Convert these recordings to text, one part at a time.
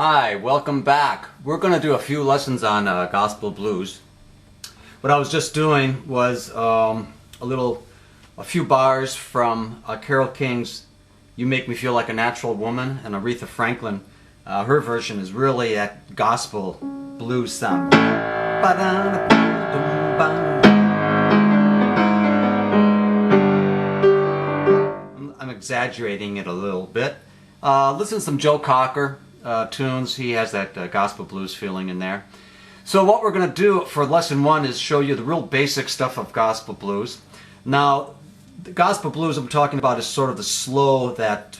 Hi, welcome back. We're going to do a few lessons on gospel blues. What I was just doing was a few bars from Carole King's "You Make Me Feel Like a Natural Woman" and Aretha Franklin. Her version is really that gospel blues sound. I'm exaggerating it a little bit. Listen to some Joe Cocker tunes. He has that gospel blues feeling in there. So what we're going to do for lesson one is show you the real basic stuff of gospel blues. Now, the gospel blues I'm talking about is sort of the slow, that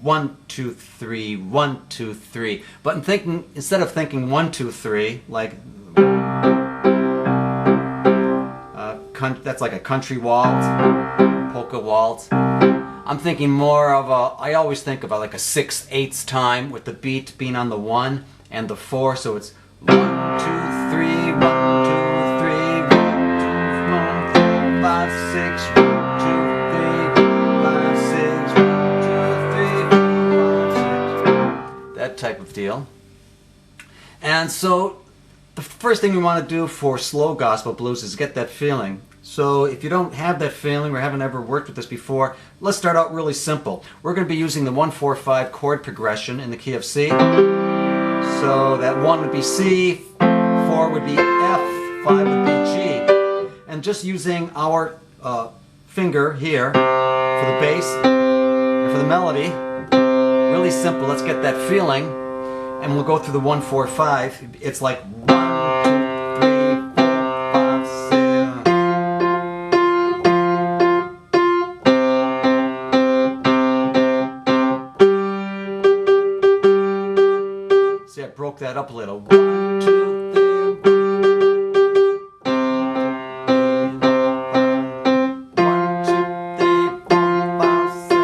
1, 2, 3, 1, 2, 3. But instead of thinking 1, 2, 3, like that's like a country waltz, polka waltz. I'm thinking more of I always think about like a 6/8 time with the beat being on the 1 and the 4, so it's 1, 2, 3, 1, 2, 3, 1, 2, 5, 6, 1, 2, 3, 5, 6, 1, 2, 3, 5, 6, that type of deal. And so the first thing we want to do for slow gospel blues is get that feeling. So if you don't have that feeling or haven't ever worked with this before, let's start out really simple. We're going to be using the 1-4-5 chord progression in the key of C. So that 1 would be C, 4 would be F, 5 would be G. And just using our finger here for the bass and for the melody, really simple. Let's get that feeling, and we'll go through the 1-4-5. It's like 1, 2, 3, 4, 5, 6. See, I broke that up a little. 1, 2, 3, 1, 2, 3, 4, 5, 6.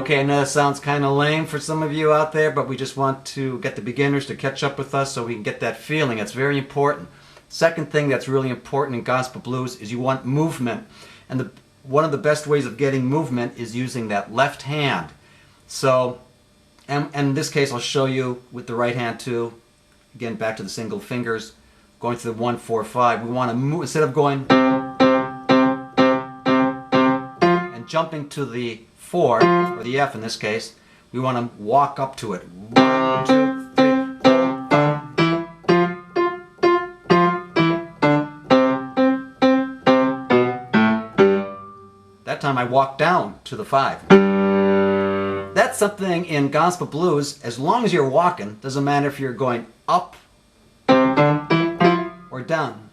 Okay, I know that sounds kind of lame for some of you out there, but we just want to get the beginners to catch up with us so we can get that feeling. It's very important. Second thing that's really important in gospel blues is you want movement. And one of the best ways of getting movement is using that left hand. So, and in this case I'll show you with the right hand too. Again, back to the single fingers, going to the 1-4-5. We want to move, instead of going and jumping to the 4, or the F in this case, we want to walk up to it. 1, 2, 3, 4, 5. That time I walk down to the 5. That's something in gospel blues, as long as you're walking, doesn't matter if you're going up or down.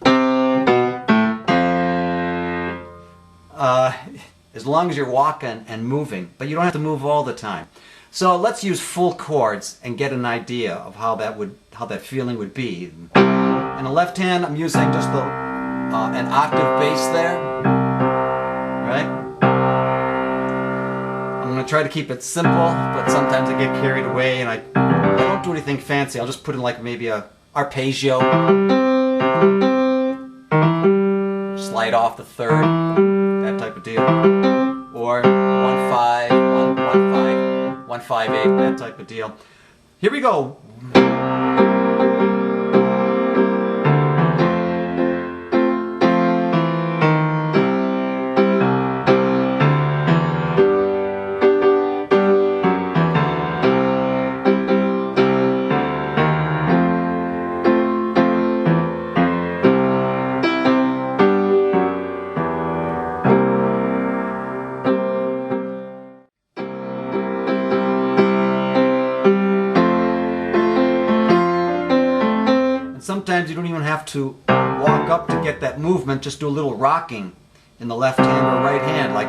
As long as you're walking and moving, but you don't have to move all the time. So let's use full chords and get an idea of how that feeling would be. In the left hand, I'm using just an octave bass there, right? I'm going to try to keep it simple, but sometimes I get carried away and I don't do anything fancy. I'll just put in like maybe a arpeggio, slide off the 3rd, that type of deal, or 1-5, 1-5, 1-5-8, that type of deal. Here we go. Sometimes you don't even have to walk up to get that movement, just do a little rocking in the left hand or right hand, like.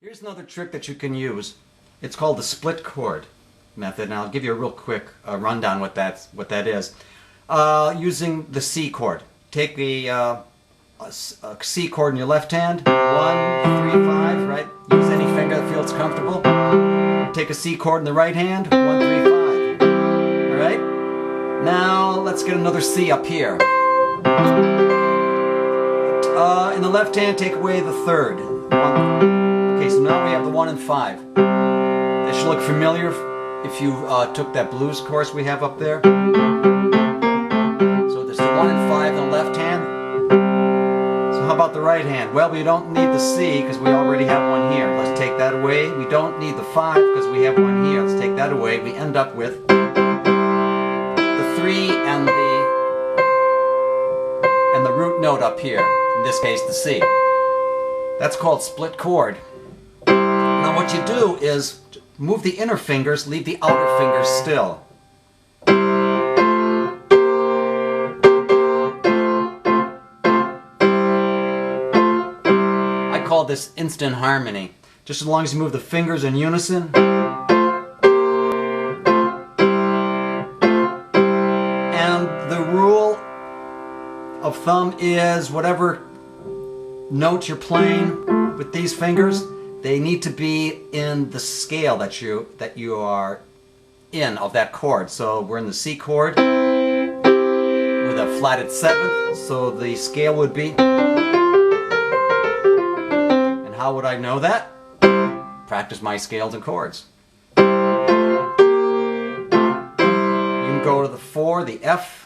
Here's another trick that you can use. It's called the split chord method, and I'll give you a real quick rundown what that is. Using the C chord. Take a a C chord in your left hand. 1, 3, 5, right? Use any finger that feels comfortable. Take a C chord in the right hand. 1, 3, 5. All right? Now let's get another C up here. In the left hand, take away the third. Okay, so now we have the 1 and 5. This should look familiar if you took that blues course we have up there. So there's the 1 and 5 in the left hand. So how about the right hand? Well, we don't need the C because we already have one here. Let's take that away. We don't need the 5 because we have one here. Let's take that away. We end up with the 3 and the root note up here. In this case, the C. That's called split chord. Now what you do is move the inner fingers, leave the outer fingers still. I call this instant harmony. Just as long as you move the fingers in unison. And the rule of thumb is whatever notes you're playing with these fingers, they need to be in the scale that you are in of that chord. So we're in the C chord with a flatted 7th, so the scale would be. And how would I know that? Practice my scales and chords. You can go to the 4, the F.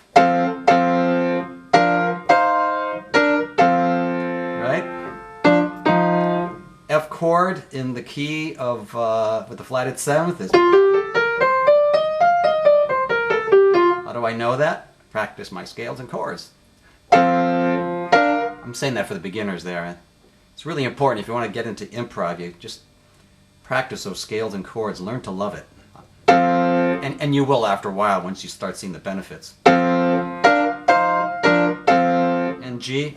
F chord in the key of with the flatted 7th is. How do I know that? Practice my scales and chords. I'm saying that for the beginners there. It's really important if you want to get into improv. You just practice those scales and chords. Learn to love it, and you will after a while once you start seeing the benefits. And G.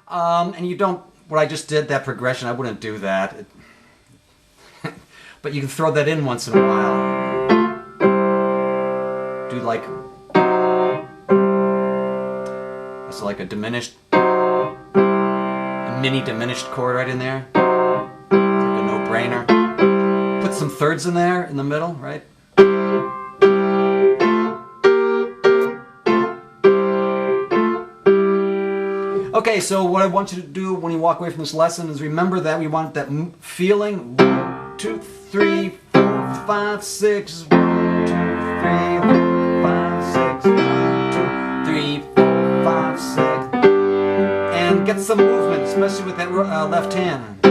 And you don't. What I just did, that progression, I wouldn't do that. But you can throw that in once in a while. Do like, it's like a diminished, a mini diminished chord right in there. It's like a no-brainer. Put some thirds in there in the middle, right? Okay, so what I want you to do when you walk away from this lesson is remember that we want that feeling. 1, 2, 3, 4, 5, 6. 1, 2, 3, 4, 5, 6. 1, 2, 3, 4, 5, 6. And get some movement, especially with that left hand.